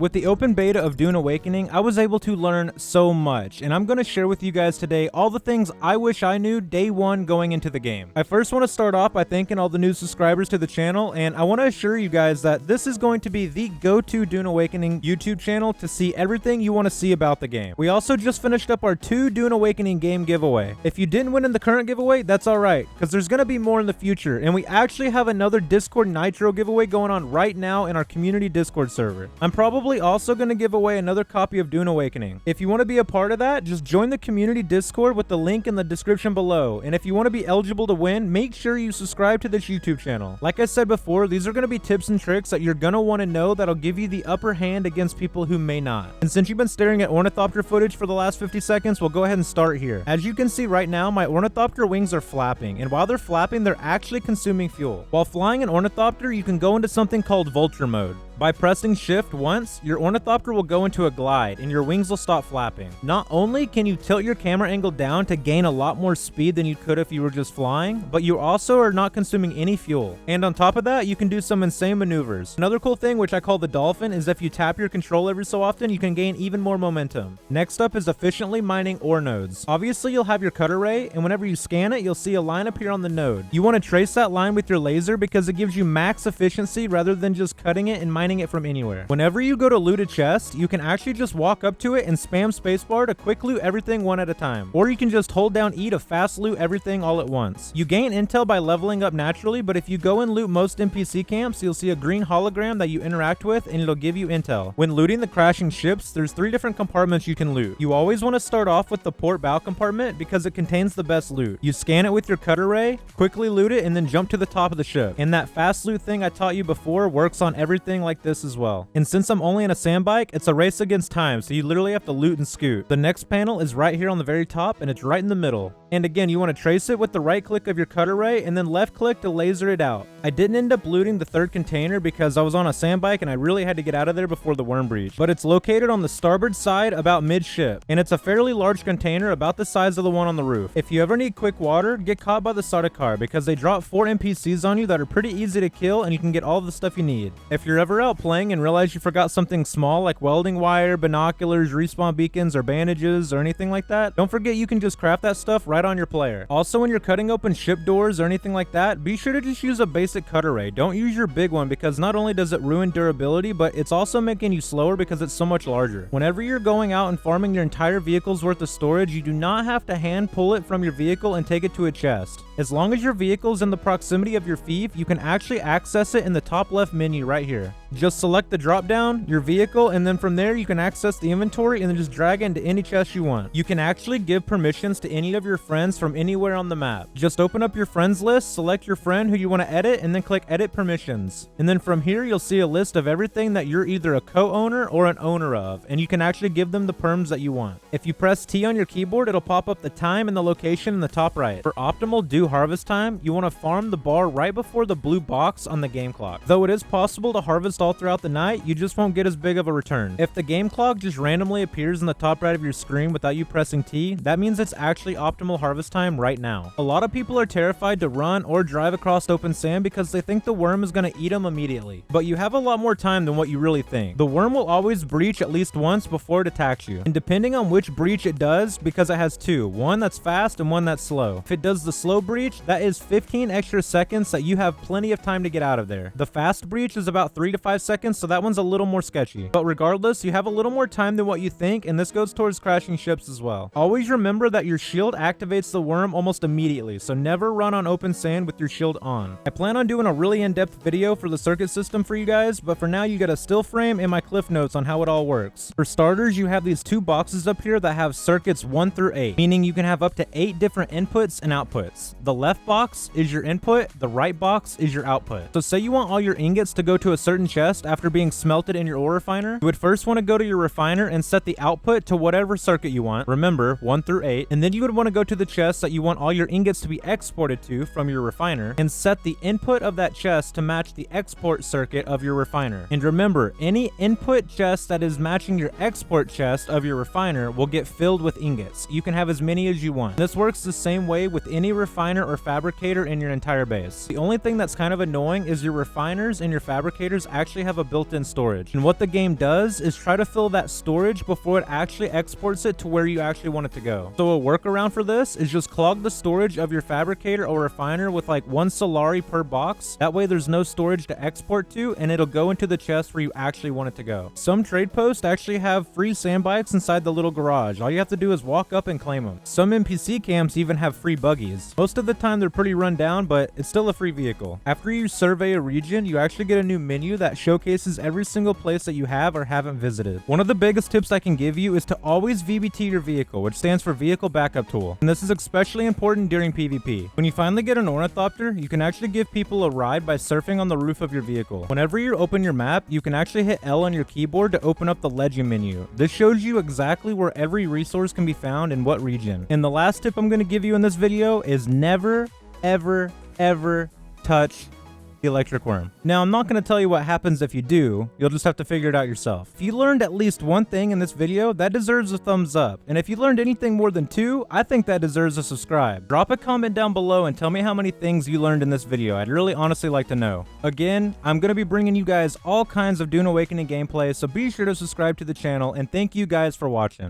With the open beta of Dune Awakening, I was able to learn so much, and I'm going to share with you guys today all the things I wish I knew day one going into the game. I first want to start off by thanking all the new subscribers to the channel, and I want to assure you guys that this is going to be the go-to Dune Awakening YouTube channel to see everything you want to see about the game. We also just finished up our 2 Dune Awakening game giveaway. If you didn't win in the current giveaway, that's alright, because there's going to be more in the future, and we actually have another Discord Nitro giveaway going on right now in our community Discord server. I'm probably also going to give away another copy of Dune Awakening. If you want to be a part of that, just join the community Discord with the link in the description below, and if you want to be eligible to win, make sure you subscribe to this YouTube channel. Like I said before, these are going to be tips and tricks that you're going to want to know that'll give you the upper hand against people who may not. And since you've been staring at ornithopter footage for the last 50 seconds, we'll go ahead and start here. As you can see right now, my ornithopter wings are flapping, and while they're flapping, they're actually consuming fuel. While flying an ornithopter, you can go into something called Vulture Mode. By pressing shift once, your ornithopter will go into a glide and your wings will stop flapping. Not only can you tilt your camera angle down to gain a lot more speed than you could if you were just flying, but you also are not consuming any fuel. And on top of that, you can do some insane maneuvers. Another cool thing, which I call the dolphin, is if you tap your control every so often, you can gain even more momentum. Next up is efficiently mining ore nodes. Obviously, you'll have your cut array, and whenever you scan it, you'll see a line appear on the node. You want to trace that line with your laser because it gives you max efficiency rather than just cutting it and mining it from anywhere. Whenever you go to loot a chest, you can actually just walk up to it and spam spacebar to quick loot everything one at a time. Or you can just hold down E to fast loot everything all at once. You gain intel by leveling up naturally, but if you go and loot most NPC camps, you'll see a green hologram that you interact with and it'll give you intel. When looting the crashing ships, there's 3 different compartments you can loot. You always want to start off with the port bow compartment because it contains the best loot. You scan it with your cut array, quickly loot it, and then jump to the top of the ship. And that fast loot thing I taught you before works on everything like this as well. And since I'm only in a sand bike, it's a race against time, so you literally have to loot and scoot. The next panel is right here on the very top, and it's right in the middle. And again, you want to trace it with the right click of your cut array and then left click to laser it out. I didn't end up looting the 3rd container because I was on a sand bike and I really had to get out of there before the worm breach. But it's located on the starboard side about mid-ship, and it's a fairly large container about the size of the one on the roof. If you ever need quick water, get caught by the Sardaukar because they drop 4 NPCs on you that are pretty easy to kill and you can get all the stuff you need. If you're ever out playing and realize you forgot something small like welding wire, binoculars, respawn beacons, or bandages, or anything like that, don't forget you can just craft that stuff right on your player. Also, when you're cutting open ship doors or anything like that, be sure to just use a basic cut array. Don't use your big one because not only does it ruin durability, but it's also making you slower because it's so much larger. Whenever you're going out and farming your entire vehicle's worth of storage, you do not have to hand pull it from your vehicle and take it to a chest. As long as your vehicle's in the proximity of your fief, you can actually access it in the top left menu right here. Just select the drop down, your vehicle, and then from there you can access the inventory and then just drag it into any chest you want. You can actually give permissions to any of your friends from anywhere on the map. Just open up your friends list, select your friend who you want to edit, and then click edit permissions. And then from here you'll see a list of everything that you're either a co-owner or an owner of, and you can actually give them the perms that you want. If you press T on your keyboard, it'll pop up the time and the location in the top right. For optimal dew harvest time, you want to farm the bar right before the blue box on the game clock. Though it is possible to harvest all throughout the night, you just won't get as big of a return. If the game clock just randomly appears in the top right of your screen without you pressing T, that means it's actually optimal harvest time right now. A lot of people are terrified to run or drive across open sand because they think the worm is going to eat them immediately. But you have a lot more time than what you really think. The worm will always breach at least once before it attacks you. And depending on which breach it does, because it has 2, one that's fast and one that's slow. If it does the slow breach, that is 15 extra seconds that you have plenty of time to get out of there. The fast breach is about 3 to 5 seconds, so that one's a little more sketchy. But regardless, you have a little more time than what you think, and this goes towards crashing ships as well. Always remember that your shield activates the worm almost immediately, so never run on open sand with your shield on. I plan on doing a really in-depth video for the circuit system for you guys, but for now you get a still frame and my cliff notes on how it all works. For starters, you have these 2 boxes up here that have circuits 1 through 8, meaning you can have up to 8 different inputs and outputs. The left box is your input, the right box is your output. So say you want all your ingots to go to a certain chest after being smelted in your ore refiner, you would first want to go to your refiner and set the output to whatever circuit you want, remember 1 through 8, and then you would want to go to the chest that you want all your ingots to be exported to from your refiner and set the input of that chest to match the export circuit of your refiner. And remember, any input chest that is matching your export chest of your refiner will get filled with ingots. You can have as many as you want. This works the same way with any refiner or fabricator in your entire base. The only thing that's kind of annoying is your refiners and your fabricators actually actually have a built-in storage. And what the game does is try to fill that storage before it actually exports it to where you actually want it to go. So a workaround for this is just clog the storage of your fabricator or refiner with like 1 Solari per box. That way there's no storage to export to, and it'll go into the chest where you actually want it to go. Some trade posts actually have free sand bikes inside the little garage. All you have to do is walk up and claim them. Some NPC camps even have free buggies. Most of the time they're pretty run down, but it's still a free vehicle. After you survey a region, you actually get a new menu that showcases every single place that you have or haven't visited. One of the biggest tips I can give you is to always VBT your vehicle, which stands for Vehicle Backup Tool. And this is especially important during PvP. When you finally get an ornithopter, you can actually give people a ride by surfing on the roof of your vehicle. Whenever you open your map, you can actually hit L on your keyboard to open up the legend menu. This shows you exactly where every resource can be found in what region. And the last tip I'm going to give you in this video is never, ever, ever touch the electric worm. Now, I'm not going to tell you what happens if you do. You'll just have to figure it out yourself. If you learned at least one thing in this video, that deserves a thumbs up. And if you learned anything more than 2, I think that deserves a subscribe. Drop a comment down below and tell me how many things you learned in this video. I'd really honestly like to know. Again, I'm going to be bringing you guys all kinds of Dune Awakening gameplay, so be sure to subscribe to the channel, and thank you guys for watching.